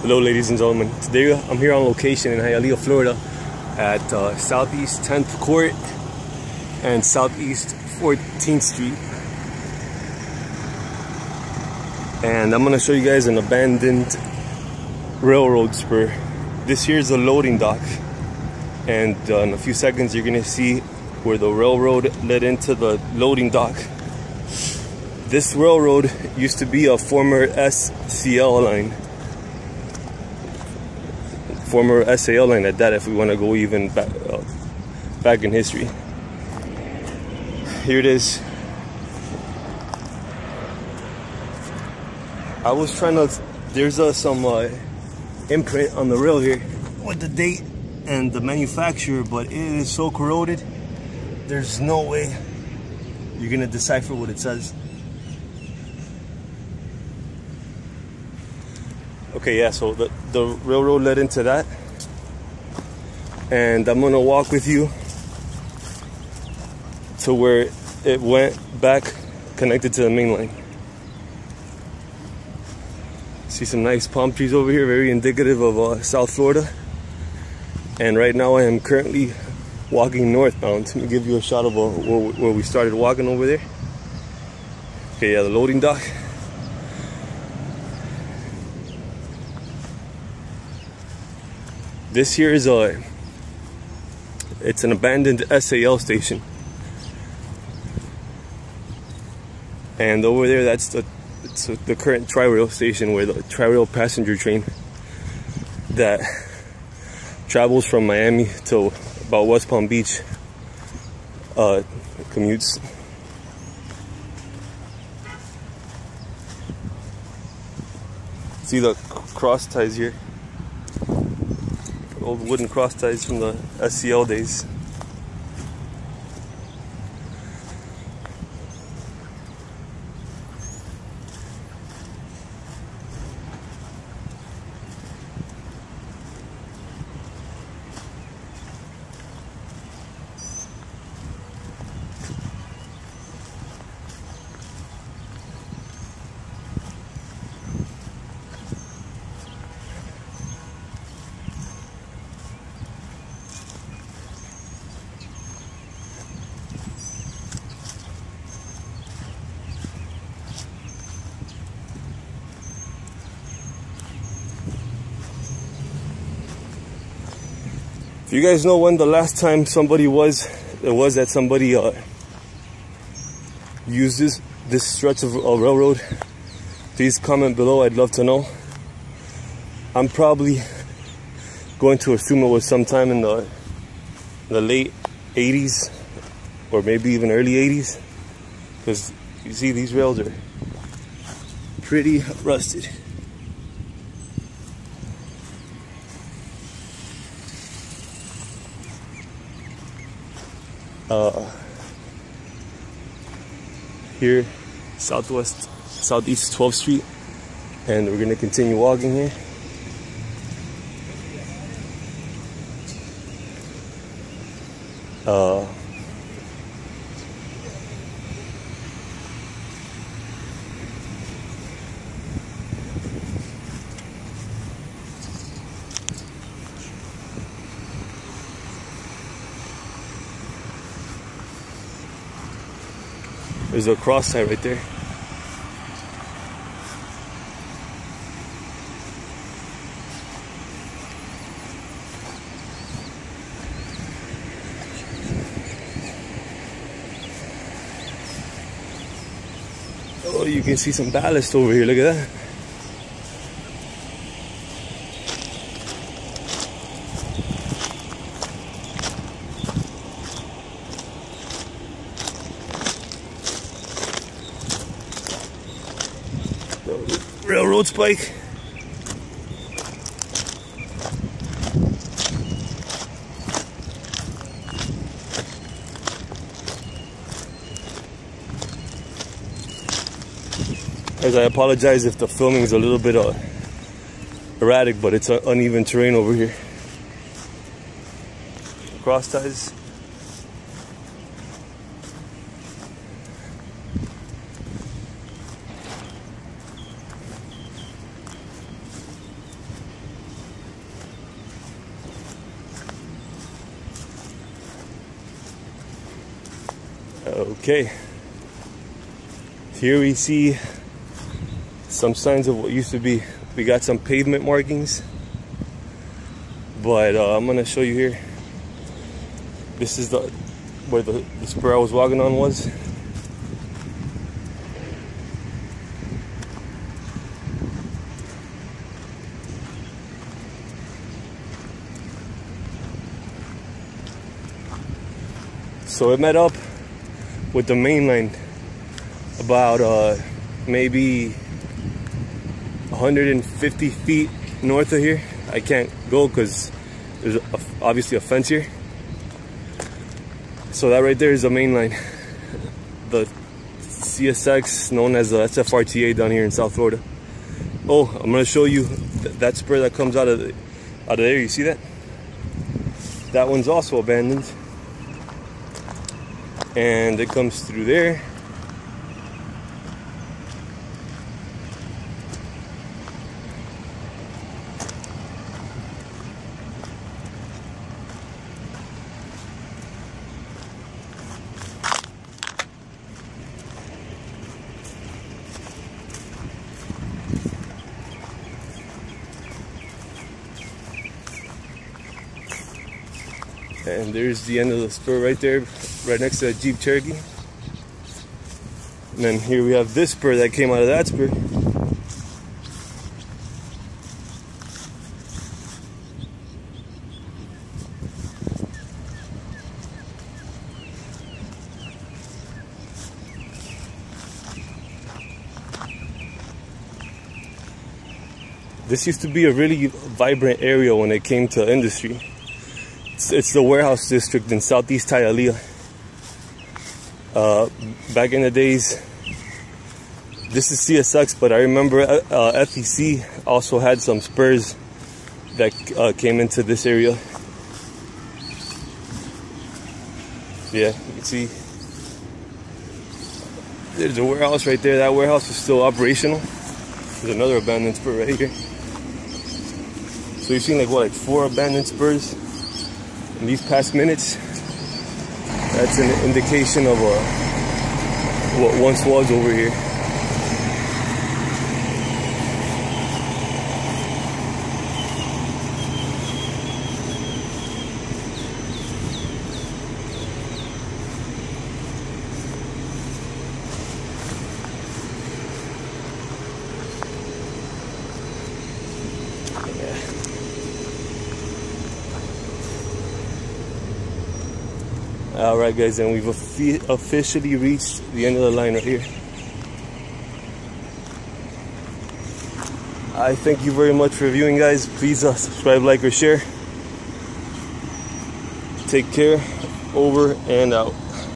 Hello ladies and gentlemen, today I'm here on location in Hialeah, Florida at Southeast 10th Court and Southeast 14th Street, and I'm going to show you guys an abandoned railroad spur. This here is a loading dock, and in a few seconds you're going to see where the railroad led into the loading dock. This railroad used to be a former SCL line. Former SAL line at that, if we want to go even back in history. Here it is. I was trying to, there's some imprint on the rail here with the date and the manufacturer, but it is so corroded, there's no way you're gonna decipher what it says. Okay, yeah, so the railroad led into that, and I'm gonna walk with you to where it went back, connected to the main line. See some nice palm trees over here, very indicative of South Florida. And right now I am currently walking northbound. Let me give you a shot of where we started walking over there. Okay, yeah, the loading dock. This here is it's an abandoned SAL station, and over there that's the current tri-rail station, where the tri-rail passenger train that travels from Miami to about West Palm Beach commutes. See the cross ties here. Old wooden cross ties from the SCL days. If you guys know when the last time somebody used this stretch of railroad, please comment below. I'd love to know. I'm probably going to assume it was sometime in the late 80s or maybe even early 80s, because you see these rails are pretty rusted. Here, Southeast 12th Street, and we're gonna continue walking here. There's a cross tie right there. Oh, you can see some ballast over here, look at that. Railroad spike. Guys, I apologize if the filming is a little bit erratic, but it's uneven terrain over here. Cross ties. Okay, here we see some signs of what used to be. We got some pavement markings, but I'm gonna show you here. This is where the spur I was walking on was. So it met up with the main line about maybe 150 feet north of here. I can't go because there's obviously a fence here. So that right there is the main line. The CSX, known as the SFRTA down here in South Florida. Oh, I'm gonna show you that spur that comes out of there. You see that? That one's also abandoned. And it comes through there. And there's the end of the spur right there, right next to that Jeep Cherokee. And then here we have this spur that came out of that spur. This used to be a really vibrant area when it came to industry. It's the warehouse district in southeast Hialeah. Back in the days, this is CSX, but I remember FEC also had some spurs that came into this area. Yeah, you can see there's a warehouse right there. That warehouse is still operational. There's another abandoned spur right here. So you've seen like 4 abandoned spurs in these past minutes. That's an indication of what once was over here. Alright guys, and we've officially reached the end of the line right here. I thank you very much for viewing, guys. Please subscribe, like, or share. Take care. Over and out.